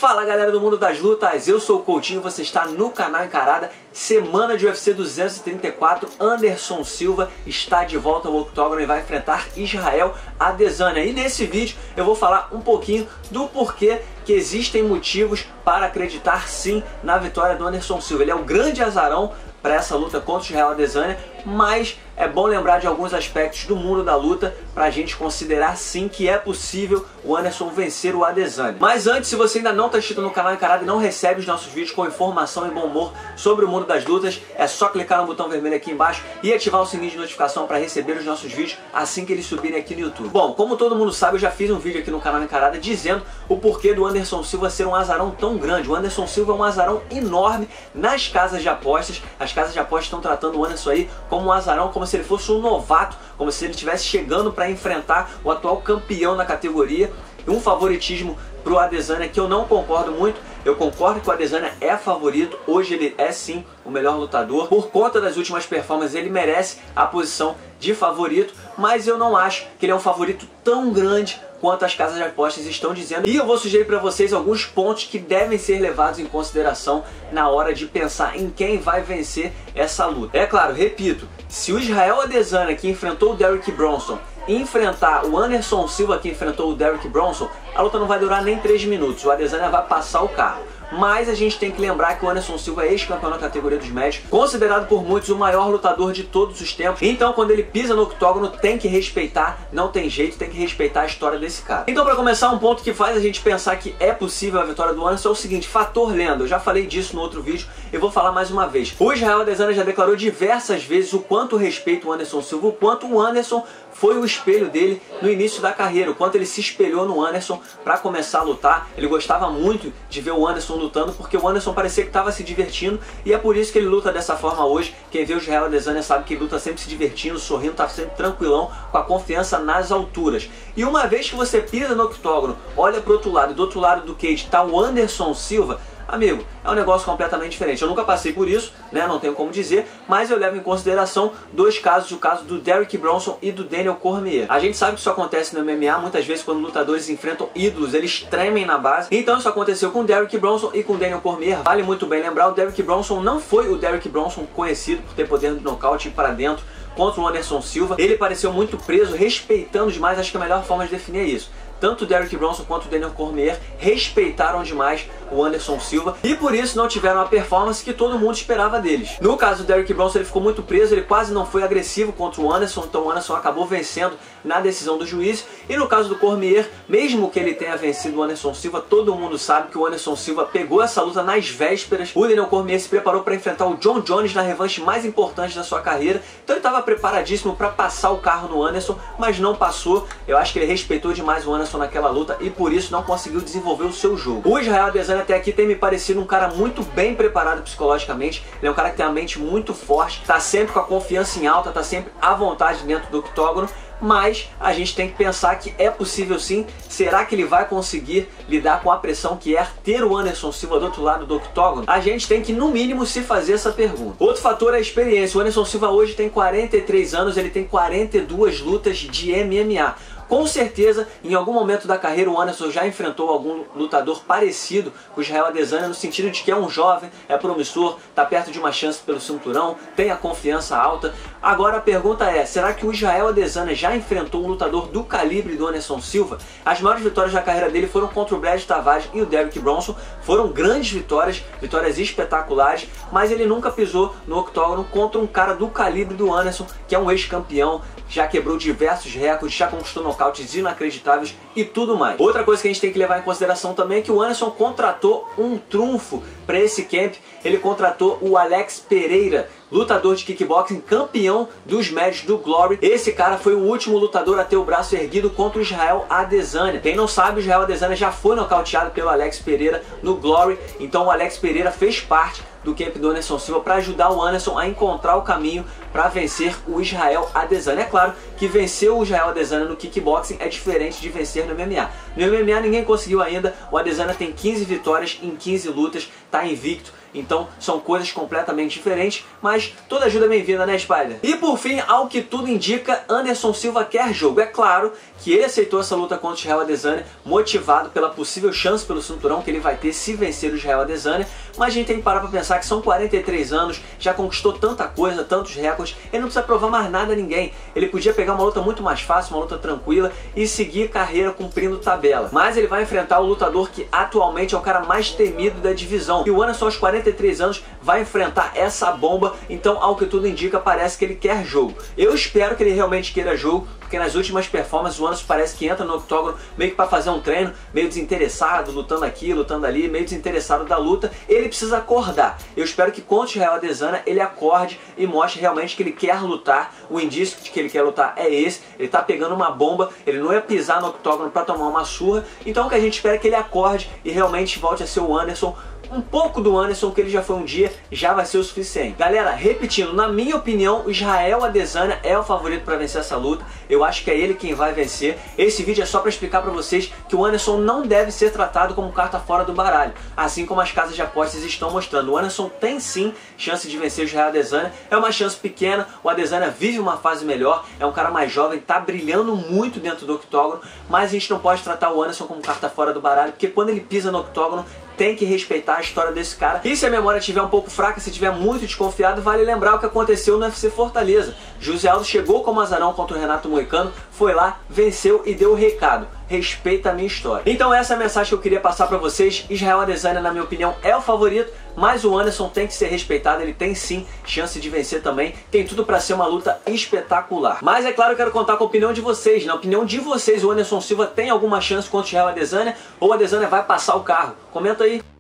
Fala galera do mundo das lutas, eu sou o Coutinho, você está no canal Encarada. Semana de UFC 234, Anderson Silva está de volta ao octógono e vai enfrentar Israel Adesanya. E nesse vídeo eu vou falar um pouquinho do porquê que existem motivos para acreditar sim na vitória do Anderson Silva. Ele é o grande azarão para essa luta contra Israel Adesanya, mas é bom lembrar de alguns aspectos do mundo da luta para a gente considerar sim que é possível o Anderson vencer o Adesanya. Mas antes, se você ainda não está inscrito no canal Encarada e não recebe os nossos vídeos com informação e bom humor sobre o mundo das lutas, é só clicar no botão vermelho aqui embaixo e ativar o sininho de notificação para receber os nossos vídeos assim que eles subirem aqui no YouTube. Bom, como todo mundo sabe, eu já fiz um vídeo aqui no canal Encarada dizendo o porquê do Anderson Silva ser um azarão tão grande. O Anderson Silva é um azarão enorme nas casas de apostas. As casas de apostas estão tratando o Anderson aí como um azarão, como se ele fosse um novato, como se ele estivesse chegando para enfrentar o atual campeão da categoria. Um favoritismo para o Adesanya que eu não concordo muito. Eu concordo que o Adesanya é favorito, hoje ele é sim o melhor lutador. Por conta das últimas performances ele merece a posição de favorito, mas eu não acho que ele é um favorito tão grande quanto as casas de apostas estão dizendo. E eu vou sugerir para vocês alguns pontos que devem ser levados em consideração na hora de pensar em quem vai vencer essa luta. É claro, repito, se o Israel Adesanya, que enfrentou o Derek Brunson, enfrentar o Anderson Silva, que enfrentou o Derek Brunson, a luta não vai durar nem 3 minutos, o Adesanya vai passar o carro. Mas a gente tem que lembrar que o Anderson Silva é ex-campeão na categoria dos médios, considerado por muitos o maior lutador de todos os tempos. Então quando ele pisa no octógono tem que respeitar, não tem jeito, tem que respeitar a história desse cara. Então para começar, um ponto que faz a gente pensar que é possível a vitória do Anderson é o seguinte: fator lenda. Eu já falei disso no outro vídeo, eu vou falar mais uma vez. O Israel Adesanya já declarou diversas vezes o quanto respeita o Anderson Silva, o quanto o Anderson foi o espelho dele no início da carreira, o quanto ele se espelhou no Anderson para começar a lutar. Ele gostava muito de ver o Anderson lutando, porque o Anderson parecia que estava se divertindo, e é por isso que ele luta dessa forma hoje. Quem vê o Israel Adesanya sabe que ele luta sempre se divertindo, sorrindo, tá sempre tranquilão, com a confiança nas alturas. E uma vez que você pisa no octógono, olha pro outro lado, e do outro lado do cage tá o Anderson Silva, amigo, é um negócio completamente diferente. Eu nunca passei por isso, né? Não tenho como dizer, mas eu levo em consideração dois casos, o caso do Derek Brunson e do Daniel Cormier. A gente sabe que isso acontece no MMA, muitas vezes quando lutadores enfrentam ídolos, eles tremem na base. Então isso aconteceu com o Derek Brunson e com o Daniel Cormier. Vale muito bem lembrar, o Derek Brunson não foi o Derek Brunson conhecido por ter poder de nocaute e ir para dentro contra o Anderson Silva. Ele pareceu muito preso, respeitando demais. Acho que a melhor forma de definir é isso. Tanto o Derek Brunson quanto o Daniel Cormier respeitaram demais o Anderson Silva e por isso não tiveram a performance que todo mundo esperava deles. No caso do Derek Brunson, ele ficou muito preso, ele quase não foi agressivo contra o Anderson, então o Anderson acabou vencendo na decisão do juiz. E no caso do Cormier, mesmo que ele tenha vencido o Anderson Silva, todo mundo sabe que o Anderson Silva pegou essa luta nas vésperas. O Daniel Cormier se preparou para enfrentar o John Jones na revanche mais importante da sua carreira, então ele estava preparadíssimo para passar o carro no Anderson, mas não passou. Eu acho que ele respeitou demais o Anderson naquela luta e por isso não conseguiu desenvolver o seu jogo. O Israel Adesanya até aqui tem me parecido um cara muito bem preparado psicologicamente. Ele é um cara que tem a mente muito forte, tá sempre com a confiança em alta, tá sempre à vontade dentro do octógono. Mas a gente tem que pensar que é possível sim. Será que ele vai conseguir lidar com a pressão que é ter o Anderson Silva do outro lado do octógono? A gente tem que no mínimo se fazer essa pergunta. Outro fator é a experiência. O Anderson Silva hoje tem 43 anos, ele tem 42 lutas de MMA. Com certeza, em algum momento da carreira, o Anderson já enfrentou algum lutador parecido com o Israel Adesanya, no sentido de que é um jovem, é promissor, está perto de uma chance pelo cinturão, tem a confiança alta. Agora a pergunta é, será que o Israel Adesanya já enfrentou um lutador do calibre do Anderson Silva? As maiores vitórias da carreira dele foram contra o Brad Tavares e o Derek Brunson. Foram grandes vitórias, vitórias espetaculares, mas ele nunca pisou no octógono contra um cara do calibre do Anderson, que é um ex-campeão, já quebrou diversos recordes, já conquistou nocautes inacreditáveis e tudo mais. Outra coisa que a gente tem que levar em consideração também é que o Anderson contratou um trunfo para esse camp. Ele contratou o Alex Pereira, lutador de kickboxing, campeão dos médios do Glory. Esse cara foi o último lutador a ter o braço erguido contra o Israel Adesanya. Quem não sabe, o Israel Adesanya já foi nocauteado pelo Alex Pereira no Glory, então o Alex Pereira fez parte do camp do Anderson Silva para ajudar o Anderson a encontrar o caminho para vencer o Israel Adesanya. É claro que vencer o Israel Adesanya no kickboxing é diferente de vencer no MMA. No MMA ninguém conseguiu ainda, o Adesanya tem 15 vitórias em 15 lutas, está invicto. Então são coisas completamente diferentes, mas mas toda ajuda é bem-vinda, né, Spider? E por fim, ao que tudo indica, Anderson Silva quer jogo. É claro que ele aceitou essa luta contra o Israel Adesanya motivado pela possível chance pelo cinturão que ele vai ter se vencer o Israel Adesanya, mas a gente tem que parar pra pensar que são 43 anos, já conquistou tanta coisa, tantos recordes, ele não precisa provar mais nada a ninguém. Ele podia pegar uma luta muito mais fácil, uma luta tranquila e seguir carreira cumprindo tabela. Mas ele vai enfrentar o lutador que atualmente é o cara mais temido da divisão. E o Anderson aos 43 anos vai enfrentar essa bomba, então ao que tudo indica parece que ele quer jogo. Eu espero que ele realmente queira jogo, porque nas últimas performances o Anderson parece que entra no octógono meio que para fazer um treino, meio desinteressado, lutando aqui, lutando ali, meio desinteressado da luta. Ele precisa acordar. Eu espero que contra o Israel Adesanya ele acorde e mostre realmente que ele quer lutar. O indício de que ele quer lutar é esse. Ele tá pegando uma bomba, ele não ia pisar no octógono para tomar uma surra. Então o que a gente espera é que ele acorde e realmente volte a ser o Anderson. Um pouco do Anderson que ele já foi um dia, já vai ser o suficiente. Galera, repetindo, na minha opinião, o Israel Adesanya é o favorito para vencer essa luta. Eu acho que é ele quem vai vencer. Esse vídeo é só para explicar para vocês que o Anderson não deve ser tratado como carta fora do baralho, assim como as casas de apostas estão mostrando. O Anderson tem sim chance de vencer o Israel Adesanya. É uma chance pequena, o Adesanya vive uma fase melhor, é um cara mais jovem, tá brilhando muito dentro do octógono, mas a gente não pode tratar o Anderson como carta fora do baralho, porque quando ele pisa no octógono, tem que respeitar a história desse cara. E se a memória estiver um pouco fraca, se estiver muito desconfiado, vale lembrar o que aconteceu no UFC Fortaleza. José Aldo chegou como azarão contra o Renato Moicano, foi lá, venceu e deu o recado: respeita a minha história. Então essa é a mensagem que eu queria passar pra vocês. Israel Adesanya, na minha opinião, é o favorito, mas o Anderson tem que ser respeitado, ele tem sim chance de vencer também, tem tudo pra ser uma luta espetacular. Mas é claro, eu quero contar com a opinião de vocês. Na opinião de vocês, o Anderson Silva tem alguma chance contra o Israel Adesanya ou o Adesanya vai passar o carro? Comenta aí.